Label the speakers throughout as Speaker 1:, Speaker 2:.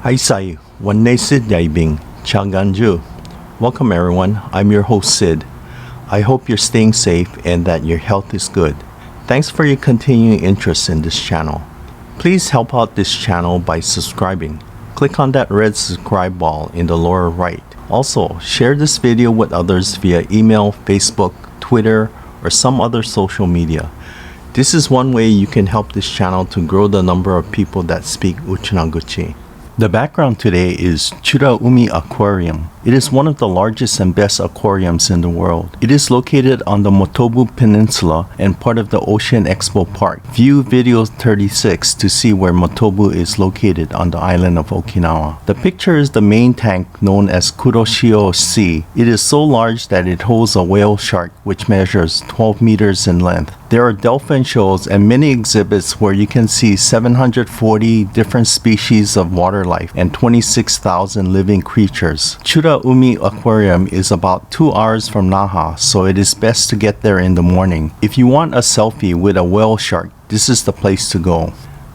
Speaker 1: Chiisai, Wanne Sid Yaibing, Chaganju. Welcome everyone, I'm your host Sid. I hope you're staying safe and that your health is good. Thanks for your continuing interest in this channel. Please help out this channel by subscribing. Click on that red subscribe ball in the lower right. Also, share this video with others via email, Facebook, Twitter, or some other social media. This is one way you can help this channel to grow the number of people that speak Uchinaguchi. The background today is Chura Umi Aquarium. It is one of the largest and best aquariums in the world. It is located on the Motobu Peninsula and part of the Ocean Expo Park. View video 36 to see where Motobu is located on the island of Okinawa. The picture is the main tank known as Kuroshio Sea. It is so large that it holds a whale shark which measures 12 meters in length. There are dolphin shows and many exhibits where you can see 740 different species of water life and 26,000 living creatures. Chura Umi Aquarium is about 2 hours from Naha, so it is best to get there in the morning. If you want a selfie with a whale shark, this is the place to go.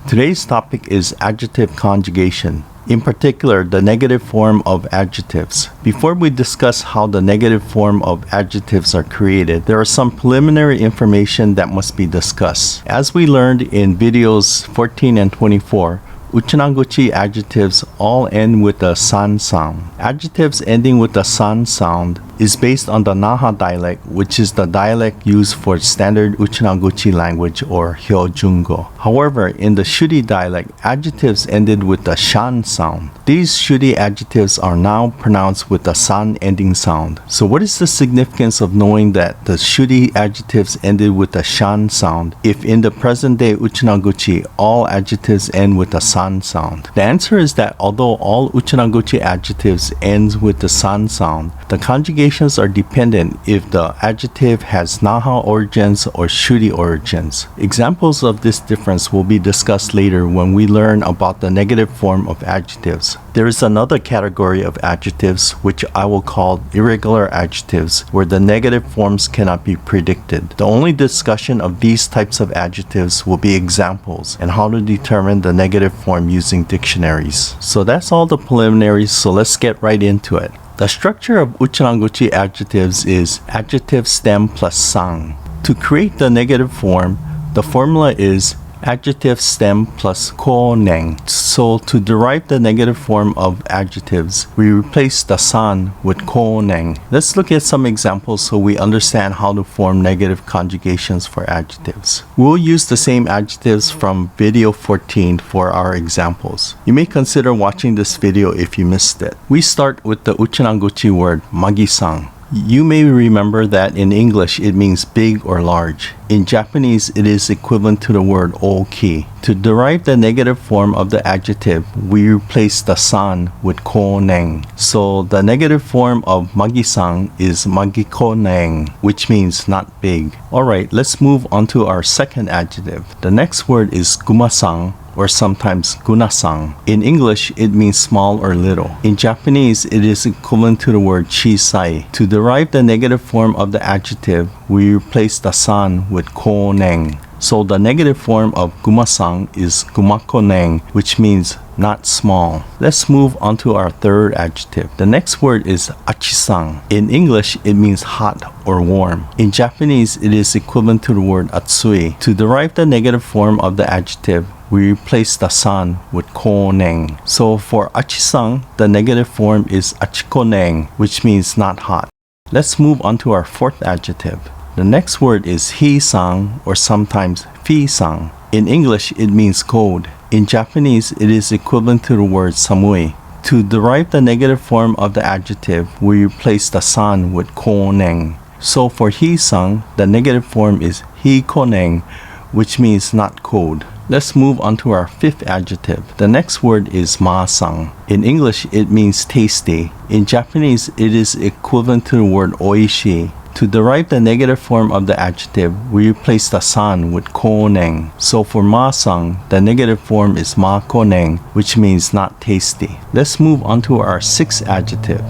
Speaker 1: Today's topic is adjective conjugation. In particular, the negative form of adjectives. Before we discuss how the negative form of adjectives are created, there are some preliminary information that must be discussed. As we learned in videos 14 and 24, Uchinaguchi adjectives all end with the shan sound. Adjectives ending with the shan sound is based on the Naha dialect, which is the dialect used for standard Uchinaguchi language or Hyojungo. However, in the Shuri dialect, adjectives ended with the shan sound. These Shuri adjectives are now pronounced with the san ending sound. So what is the significance of knowing that the Shuri adjectives ended with the shan sound if in the present day Uchinaguchi all adjectives end with the san sound? The answer is that although all Uchinaguchi adjectives ends with the san sound, the conjugations are dependent if the adjective has Naha origins or Shuri origins. Examples of this difference will be discussed later when we learn about the negative form of adjectives. There is another category of adjectives which I will call irregular adjectives, where the negative forms cannot be predicted. The only discussion of these types of adjectives will be examples and how to determine the negative form using dictionaries. So that's all the preliminaries, so let's get right into it. The structure of Uchinaguchi adjectives is adjective stem plus sang. To create the negative form, the formula is adjective stem plus kooneen. So to derive the negative form of adjectives, we replace the san with kooneen. Let's look at some examples so we understand how to form negative conjugations for adjectives. We'll use the same adjectives from video 14 for our examples. You may consider watching this video if you missed it. We start with the Uchinaguchi word Magisan. You may remember that in English it means big or large. In Japanese, it is equivalent to the word ookii. To derive the negative form of the adjective, we replace the san with kooneen. So the negative form of Magisan is magikooneen, which means not big. Alright, let's move on to our second adjective. The next word is Gumasan, or sometimes Gunasan. In English, it means small or little. In Japanese, it is equivalent to the word chiisai. To derive the negative form of the adjective, we replace the san with kooneen. So the negative form of Gumasan is gumakooneen, which means not small. Let's move on to our third adjective. The next word is achisan. In English, it means hot or warm. In Japanese, it is equivalent to the word atsui. To derive the negative form of the adjective, we replace the san with kooneen. So for achisan, the negative form is achikooneen, which means not hot. Let's move on to our fourth adjective. The next word is hissan, or sometimes fisan. In English, it means cold. In Japanese, it is equivalent to the word samui. To derive the negative form of the adjective, we replace the san with kooneen. So for hissan, the negative form is hikooneen, which means not cold. Let's move on to our fifth adjective. The next word is maasan. In English, it means tasty. In Japanese, it is equivalent to the word oishii. To derive the negative form of the adjective, we replace the san with kooneen. So for maasan, the negative form is makooneen, which means not tasty. Let's move on to our sixth adjective.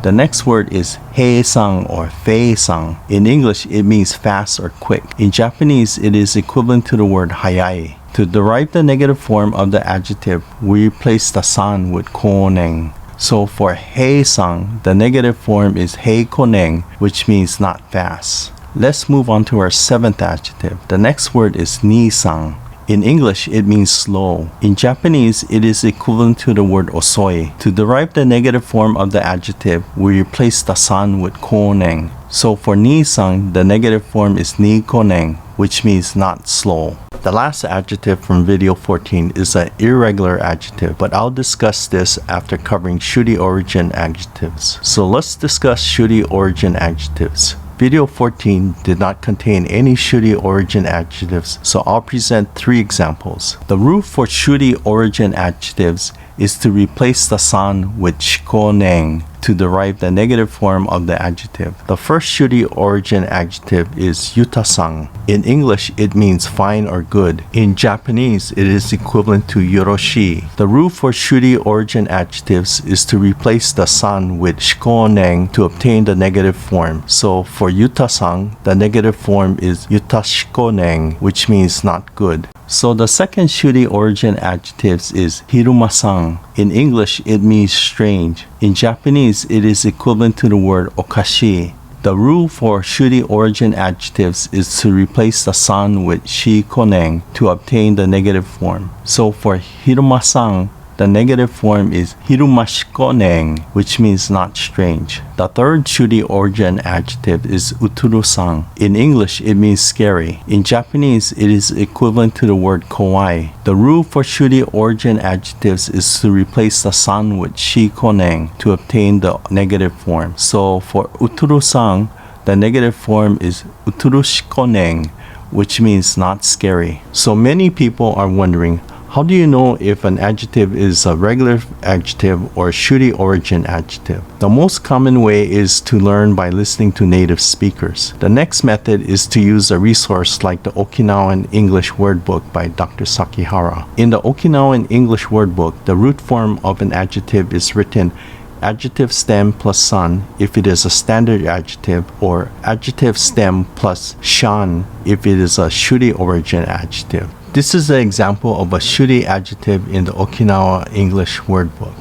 Speaker 1: The next word is heisan or feisan. In English, it means fast or quick. In Japanese, it is equivalent to the word hayai. To derive the negative form of the adjective, we replace the san with kooneen. So for heisang, the negative form is heikoneng, which means not fast. Let's move on to our seventh adjective. The next word is Niisan. In English, it means slow. In Japanese, it is equivalent to the word osoi. To derive the negative form of the adjective, we replace the san with kooneng. So for Niisan, the negative form is nikoneng, which means not slow. The last adjective from video 14 is an irregular adjective, but I'll discuss this after covering Shuri origin adjectives. So let's discuss Shuri origin adjectives. Video 14 did not contain any Shuri origin adjectives, so I'll present 3 examples. The rule for Shuri origin adjectives is to replace the san with shikoneng to derive the negative form of the adjective. The first Shuri origin adjective is yutasang. In English, it means fine or good. In Japanese, it is equivalent to yoroshi. The rule for Shuri origin adjectives is to replace the san with shikoneng to obtain the negative form. So for yutasang, the negative form is yutashikoneng, which means not good. So the second Shuri origin adjectives is hirumasan. In English, it means strange. In Japanese, it is equivalent to the word okashi. The rule for Shuri origin adjectives is to replace the san with shikoneng to obtain the negative form. So for hirumasan, the negative form is hirumashikoneng, which means not strange. The third Shuri origin adjective is Uturusan. In English, it means scary. In Japanese, it is equivalent to the word kawaii. The rule for Shuri origin adjectives is to replace the san with shikoneng to obtain the negative form. So for Uturusan, the negative form is uturushikoneng, which means not scary. So many people are wondering, how do you know if an adjective is a regular adjective or Shuri origin adjective? The most common way is to learn by listening to native speakers. The next method is to use a resource like the Okinawan English Wordbook by Dr. Sakihara. In the Okinawan English Wordbook, the root form of an adjective is written adjective stem plus san if it is a standard adjective, or adjective stem plus shan if it is a Shuri origin adjective. This is an example of a Shuri adjective in the Okinawa English Wordbook.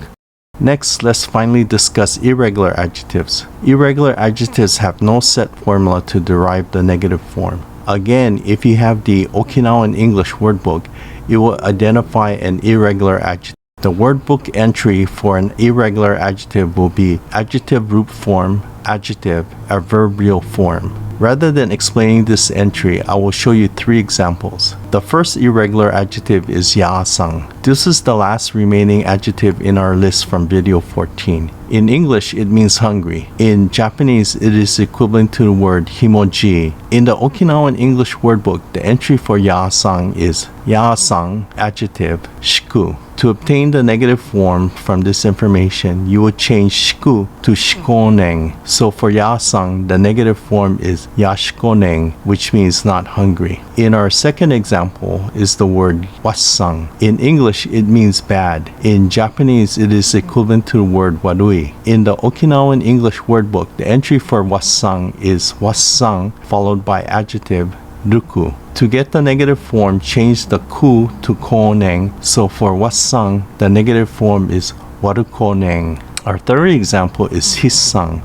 Speaker 1: Next, let's finally discuss irregular adjectives. Irregular adjectives have no set formula to derive the negative form. Again, if you have the Okinawan English Wordbook, it will identify an irregular adjective. The wordbook entry for an irregular adjective will be adjective root form, adjective, adverbial form. Rather than explaining this entry, I will show you 3 examples. The first irregular adjective is yaasan. This is the last remaining adjective in our list from video 14. In English, it means hungry. In Japanese, it is equivalent to the word himoji. In the Okinawan English Wordbook, the entry for yaasan is yaasan, adjective, shiku. To obtain the negative form from this information, you would change shiku to shikoneng. So for yaasan, the negative form is yashikoneng, which means not hungry. In our second example is the word wassan. In English, it means bad. In Japanese, it is equivalent to the word warui. In the Okinawan English Wordbook, the entry for wassan is wassan followed by adjective ruku. To get the negative form, change the ku to koneng. So for wassan, the negative form is warukoneng. Our third example is hissan.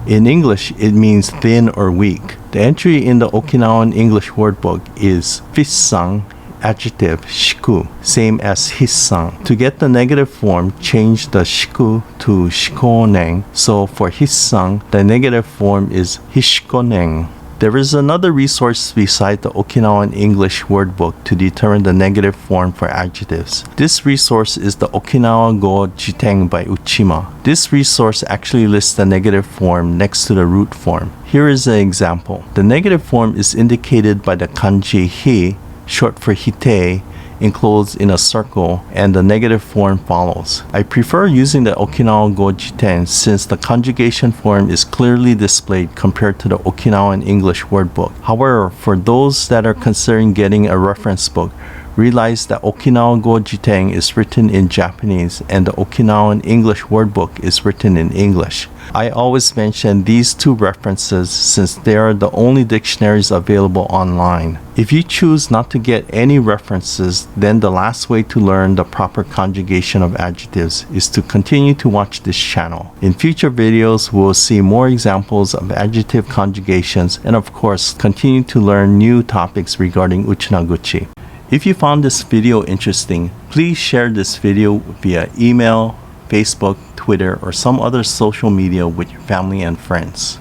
Speaker 1: In English, it means thin or weak. The entry in the Okinawan English Wordbook is fissan, adjective, shiku, same as hissan. To get the negative form, change the shiku to shikoneng. So for hissan, the negative form is hishikoneng. There is another resource beside the Okinawan English Wordbook to determine the negative form for adjectives. This resource is the Okinawago Jiten by Uchima. This resource actually lists the negative form next to the root form. Here is an example. The negative form is indicated by the kanji hi, short for hite, enclosed in a circle, and the negative form follows. I prefer using the Okinawago Jiten since the conjugation form is clearly displayed compared to the Okinawan English Wordbook. However, for those that are considering getting a reference book, Realize that Okinawago Jiten is written in Japanese and the Okinawan English Wordbook is written in English. I always mention these two references since they are the only dictionaries available online. If you choose not to get any references, then the last way to learn the proper conjugation of adjectives is to continue to watch this channel. In future videos, we'll see more examples of adjective conjugations and of course, continue to learn new topics regarding Uchinaaguchi. If you found this video interesting, please share this video via email, Facebook, Twitter, or some other social media with your family and friends.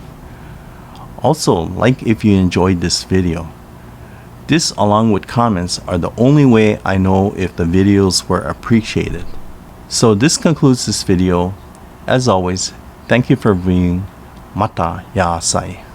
Speaker 1: Also, like if you enjoyed this video. This along with comments are the only way I know if the videos were appreciated. So this concludes this video. As always, thank you for viewing. Mata yaasai.